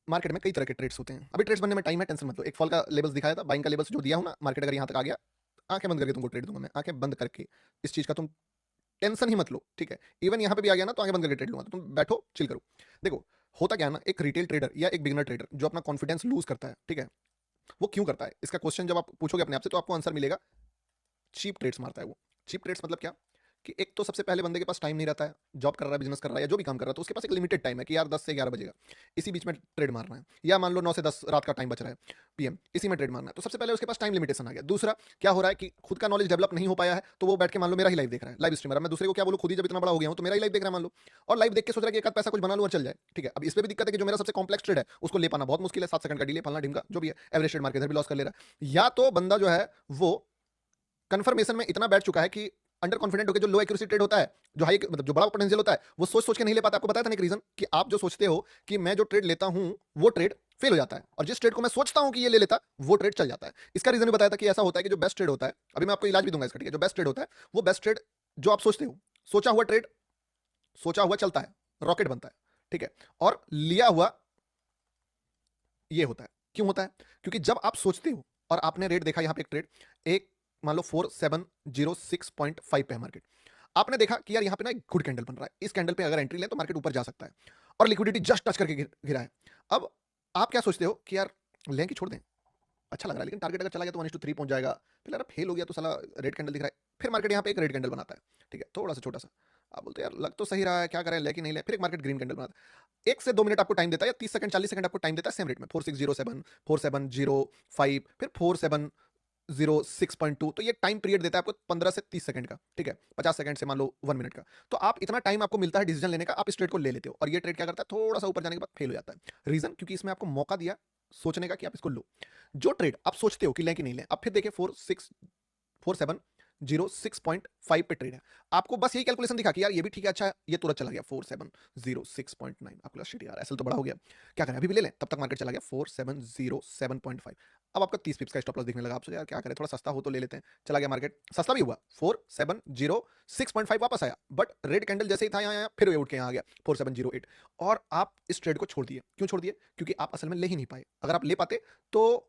Market में कई तरह के ट्रेड्स होते हैं। अभी ट्रेड्स बनने में टाइम है, टेंशन मत लो। एक फॉल का लेवल्स दिखाया था, बाइंग का लेवल्स जो दिया हूँ ना, मार्केट अगर यहाँ तक आ गया, आँखें बंद करके तुमको ट्रेड दूँगा मैं, आँखें बंद करके। इस चीज़ का तुम टेंशन ही मत लो, ठीक है? इवन यहाँ पे भी आ गया ना, तो आँखें बंद करके ट्रेड लूँगा, तो तुम बैठो, चिल करो। देखो, होता क्या है ना, एक रिटेल ट्रेडर या एक बिगिनर ट्रेडर जो अपना कॉन्फिडेंस लूज़ करता है, ठीक है? वो क्यों करता है? इसका क्वेश्चन जब आप पूछोगे अपने आप से, तो आपको आंसर मिलेगा, चीप ट्रेड्स मारता है वो। चीप ट्रेड्स मतलब क्या? कि एक तो सबसे पहले बंदे के पास टाइम नहीं रहता है, जॉब कर रहा है, बिजनेस कर रहा है या जो भी काम कर रहा है, तो उसके पास एक लिमिटेड टाइम है कि यार 10 से 11 बजेगा, इसी बीच में ट्रेड मारना है। या मान लो 9 से 10 रात का टाइम बच रहा है, पीएम, इसी में ट्रेड मारना है। तो सबसे पहले उसके पास टाइम लिमिटेशन आ गया। दूसरा क्या हो रहा है कि खुद का नॉलेज डेवलप नहीं हो पाया है, तो वो बैठ के मान लो मेरा ही लाइव देख रहा है, लाइव स्ट्रीमर है। मैं दूसरे को क्या बोलूँ, खुद ही जब इतना बड़ा हो गया हूँ, तो मेरा ही लाइव देख रहा है मान लो, और लाइव देख के सोच रहा है कि एक आध पैसा कुछ बना लूँ और चल जाए, ठीक है? अब इस पे भी दिक्कत है कि जो मेरा सबसे कॉम्प्लेक्स ट्रेड है, उसको ले पाना बहुत मुश्किल है, 7 सेकंड का डिले, फलना ढिमका, जो भी है, एवरेज ट्रेड मार के इधर भी लॉस कर ले रहा है। या तो बंदा जो है वो कंफर्मेशन में इतना बैठ चुका है कि अंडर कॉन्फिडेंट होकर जो लो एक्यूरेसी ट्रेड होता है, जो हाई मतलब जो बड़ा पोटेंशियल होता है, वो सोच सोच के नहीं ले पाता। आपको बताया था ना एक रीजन, कि आप जो सोचते हो कि मैं जो ट्रेड लेता हूं वो ट्रेड फेल हो जाता है, और जिस ट्रेड को मैं सोचता हूं कि ये ले लेता, वो ट्रेड चल जाता है। इसका रीजन भी बताया था कि ऐसा होता है कि जो बेस्ट ट्रेड होता है, अभी मैं आपको इलाज भी दूंगा इसका, ठीक है? जो बेस्ट ट्रेड होता है, वो बेस्ट ट्रेड जो आप सोचते हो, सोचा हुआ ट्रेड, सोचा हुआ चलता है, रॉकेट बनता है, ठीक है? और लिया हुआ ये होता है। क्यों होता है? क्योंकि जब आप सोचते हो और आपने रेट देखा, यहाँ पे एक ट्रेड, एक मान लो 4706.5 पे है मार्केट, आपने देखा कि यार यहाँ पे ना एक गुड कैंडल बन रहा है, इस कैंडल पे अगर एंट्री लें तो मार्केट ऊपर जा सकता है, और लिक्विडिटी जस्ट टच करके गिरा है। अब आप क्या सोचते हो कि यार लें कि छोड़ दें? अच्छा लग रहा है, लेकिन टारगेट अगर चला गया तो 1:3 पहुंच जाएगा, फिर यार फेल हो गया तो साला रेड कैंडल दिख रहा है, फिर मार्केट यहाँ पे एक रेड कैंडल बनाता है, ठीक है, थोड़ा सा छोटा सा। आप बोलते हैं यार लग तो सही रहा है, क्या करें, ले कि नहीं ले? फिर एक मार्केट ग्रीन कैंडल बनाता है, 1 से 2 मिनट आपको टाइम देता है, या 30 सेकंड 40 सेकंड आपको टाइम देता है, सेम रेट में 4607, 4705, फिर 4706.2, तो ये टाइम पीरियड देता है आपको 15 से 30 सेकंड का, ठीक है? 50 सेकंड से मान लो 1 मिनट का। तो आप इतना टाइम आपको मिलता है डिसीजन लेने का, आप इस ट्रेड को ले लेते हो, और ये ट्रेड क्या करता है, थोड़ा सा ऊपर जाने के बाद फेल हो जाता है। रीजन, क्योंकि इसमें आपको मौका दिया सोचने का कि आप इसको लो। जो ट्रेड आप सोचते हो कि लें कि नहीं लें, अब फिर देखिए 4706.5 पे ट्रेड है, आपको बस यही कैलकुलेशन दिखा कि यार ये भी ठीक है, अच्छा है, ये तुरंत चला गया 4706.9, आपको लगा शिट यार एसएल तो बड़ा हो गया, क्या करें अभी भी ले लें? तब तक मार्केट चला गया 4707.5। अब आपका 30 पिप्स का स्टॉप लॉस दिखने लगा, आपसे यार क्या करें, थोड़ा सस्ता हो तो ले लेते हैं। चला गया मार्केट, सस्ता भी हुआ, 4706.5 वापस आया, बट रेड कैंडल जैसे ही था यहाँ फिर ये उठ के यहाँ आ गया 4708, और आप इस ट्रेड को छोड़ दिए। क्यों छोड़ दिए? क्योंकि आप असल में ले ही नहीं पाए। अगर आप ले पाते तो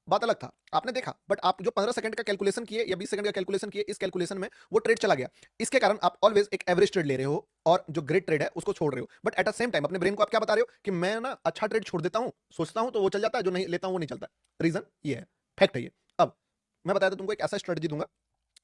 बात अलग था, आपने देखा, बट आप जो 15 सेकंड का कैलकुलेशन किए या 20 सेकंड का कैलकुलेशन किए, इस कैलकुलेशन में वो ट्रेड चला गया। इसके कारण आप ऑलवेज एक एवरेज ट्रेड ले रहे हो, और जो ग्रेट ट्रेड है उसको छोड़ रहे हो। But at the same time अपने ब्रेन को आप क्या बता रहे हो कि मैं ना अच्छा ट्रेड छोड़ देता हूं, सोचता हूं तो वो चल जाता है, जो नहीं लेता हूं वो नहीं चलता। रीजन ये है, फैक्ट है ये। अब मैं बताया था तुमको एक ऐसा स्ट्रेटजी दूंगा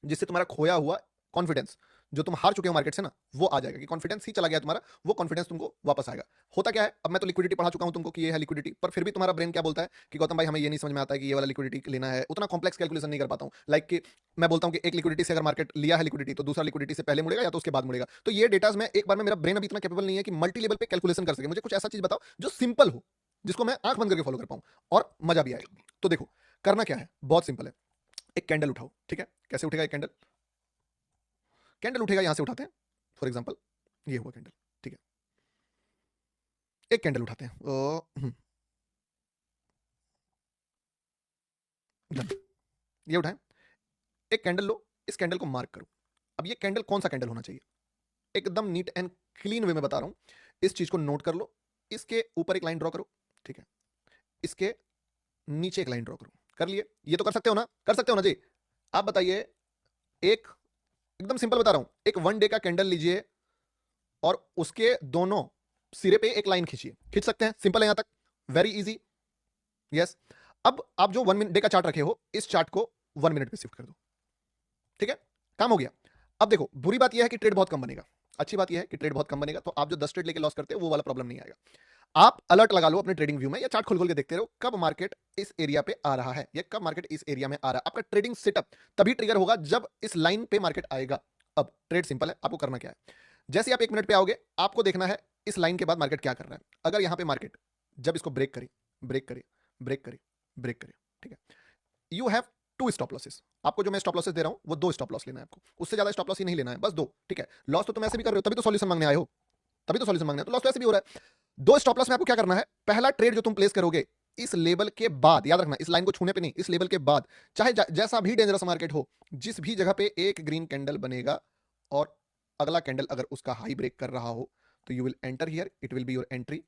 जिससे तुम्हारा खोया हुआ कॉन्फिडेंस, जो तुम हार चुके हो मार्केट से ना, वो आ जाएगा, कि कॉन्फिडेंस ही चला गया तुम्हारा, वो कॉन्फिडेंस तुमको वापस आएगा। होता क्या है, अब मैं तो लिक्विडिटी पढ़ा चुका हूं तुमको कि ये है लिक्विडिटी, पर फिर भी तुम्हारा ब्रेन क्या बोलता है कि गौतम भाई हमें ये नहीं समझ में आता है कि ये वाला लिक्विडिटी लेना है, उतना कॉम्प्लेक्स कैलकुलेशन नहीं कर पाता हूं। लाइक कि मैं बोलता हूं कि एक लिक्विडिटी से अगर मार्केट लिया है लिक्विडिटी, तो दूसरा लिक्विडिटी से पहले मुड़ेगा या तो उसके बाद मुड़ेगा। तो ये डेटाज में एक बार में, मेरा ब्रेन अभी इतना कैपेबल नहीं है कि मल्टी लेवल पे कैलकुलेशन कर सके। मुझे कुछ ऐसा चीज बताओ जो सिंपल हो, जिसको मैं आंख बंद करके फॉलो कर पाऊं और मजा भी आए। तो देखो करना क्या है, बहुत सिंपल है। एक कैंडल उठाओ, ठीक है? कैसे उठेगा एक कैंडल? कैंडल उठेगा, यहां से उठाते हैं, फॉर एग्जाम्पल ये हुआ कैंडल, ठीक है? एक कैंडल उठाते हैं, डन, ये उठाएं। एक कैंडल लो, इस कैंडल को मार्क करो। अब ये कैंडल कौन सा कैंडल होना चाहिए, एकदम नीट एंड क्लीन वे में बता रहा हूं, इस चीज को नोट कर लो। इसके ऊपर एक लाइन ड्रॉ करो, ठीक है? इसके नीचे एक लाइन ड्रॉ करो। कर लिए? ये तो कर सकते हो ना, कर सकते हो ना जी? आप बताइए, एक एकदम सिंपल बता रहा हूं, एक 1 डे का कैंडल लीजिए और उसके दोनों सिरे पे एक लाइन खींचिए। खींच सकते हैं? सिंपल है यहां तक, वेरी इजी। यस। अब आप जो 1 डे का चार्ट रखे हो, इस चार्ट को 1 मिनट पे शिफ्ट कर दो, ठीक है? काम हो गया। अब देखो, बुरी बात यह है कि ट्रेड बहुत कम बनेगा, अच्छी बात यह है कि ट्रेड बहुत कम बनेगा, तो आप जो 10 ट्रेड लेके लॉस करते हो वो वाला प्रॉब्लम नहीं आएगा। आप अलर्ट लगा लो अपने ट्रेडिंग व्यू में, या चार्ट खोल खोल के देखते रहो कब मार्केट इस एरिया पे आ रहा है, या कब मार्केट इस एरिया में आ रहा है। आपका ट्रेडिंग सेटअप तभी ट्रिगर होगा जब इस लाइन पे मार्केट आएगा। अब ट्रेड सिंपल है, आपको करना क्या है, जैसे आप 1 मिनट पे आओगे, आपको देखना है इस लाइन के बाद मार्केट क्या कर रहा है। अगर यहां पे मार्केट जब इसको ब्रेक करे, ब्रेक करे, ब्रेक करे, ब्रेक करे, ठीक है, यू हैव 2 स्टॉप लॉसेस। आपको जो मैं स्टॉप लॉसेस दे रहा हूं वो 2 स्टॉप लॉस लेना है आपको, उससे ज्यादा स्टॉप लॉस ही नहीं लेना है, बस 2, ठीक है? लॉस तो तुम ऐसे भी कर रहे हो, तभी तो सॉल्यूशन मांगने आए हो, तभी तो सॉल्यूशन मांगने, तो लॉस तो ऐसे भी हो रहा है। 2 स्टॉप लॉस में आपको क्या करना है, पहला ट्रेड जो तुम प्लेस करोगे इस लेवल के बाद, याद रखना इस लाइन को छूने पे नहीं, इस लेवल के बाद, चाहे जैसा भी डेंजरस मार्केट हो, जिस भी जगह पे एक ग्रीन कैंडल बनेगा और अगला कैंडल अगर उसका हाई ब्रेक कर रहा हो, तो you will enter here, it will be your entry.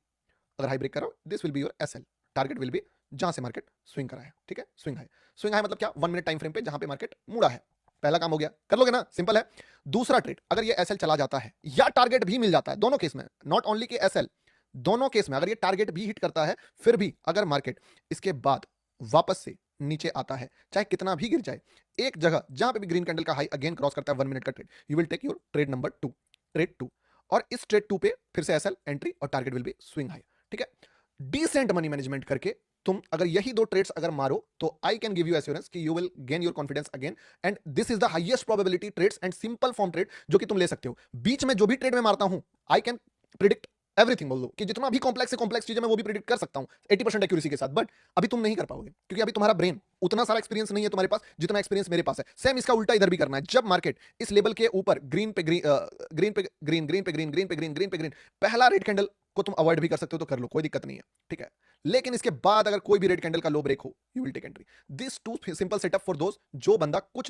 अगर हाई ब्रेक कर रहा हो, this will be your SL, target will be जहां से मार्केट स्विंग करा है, ठीक है, स्विंग हाई। स्विंग हाई मतलब क्या, 1 मिनट टाइम फ्रेम पे जहां पे मार्केट मुड़ा है। पहला काम हो गया, कर लोगे ना, सिंपल है। दूसरा ट्रेड, अगर ये एसएल चला जाता है या टारगेट भी मिल जाता है, दोनों केस में, नॉट ओनली कि एसएल, दोनों केस में अगर ये टारगेट भी हिट करता है, फिर भी अगर मार्केट इसके बाद वापस से नीचे आता है, चाहे कितना भी गिर जाए, एक जगह जहां पे भी ग्रीन कैंडल का हाई अगेन क्रॉस करता है 1 मिनट का trade, you will take your trade number 2, trade 2, और इस ट्रेड 2 पे फिर से एसएल एंट्री और target will be swing high, ठीक है। डिसेंट मनी मैनेजमेंट करके तुम अगर यही दो ट्रेड्स अगर मारो, तो I can give you assurance कि you will gain your confidence again, and this is the highest probability trades and simple form trade जो कि तुम ले सकते हो। बीच में जो भी ट्रेड मैं मारता हूं, आई कैन प्रिडिक्ट एवरीथिंग, बोल दो कि जितना भी कॉम्प्लेक्स से कॉम्प्लेक्स चीजें मैं वो भी प्रिडिक्ट कर सकता हूं 80% एक्यूरेसी के साथ, बट अभी तुम नहीं कर पाओगे क्योंकि अभी तुम्हारा ब्रेन उतना सारा एक्सपीरियंस नहीं है तुम्हारे पास जितना एक्सपीरियंस मेरे पास है। सेम इसका उल्टा इधर भी करना है। जब मार्केट इस लेवल के ऊपर ग्रीन पे ग्रीन, ग्रीन पे ग्रीन, ग्रीन पे ग्रीन, ग्रीन पे ग्रीन, ग्रीन पे ग्रीन, पहला रेड कैंडल को तुम अवॉइड भी कर सकते हो तो कर लो, कोई दिक्कत नहीं है, ठीक है। लेकिन इसके बाद अगर कोई भी रेड कैंडल का लो ब्रेक हो, you will take entry. This two simple setup for दोस्त जो बंदा कुछ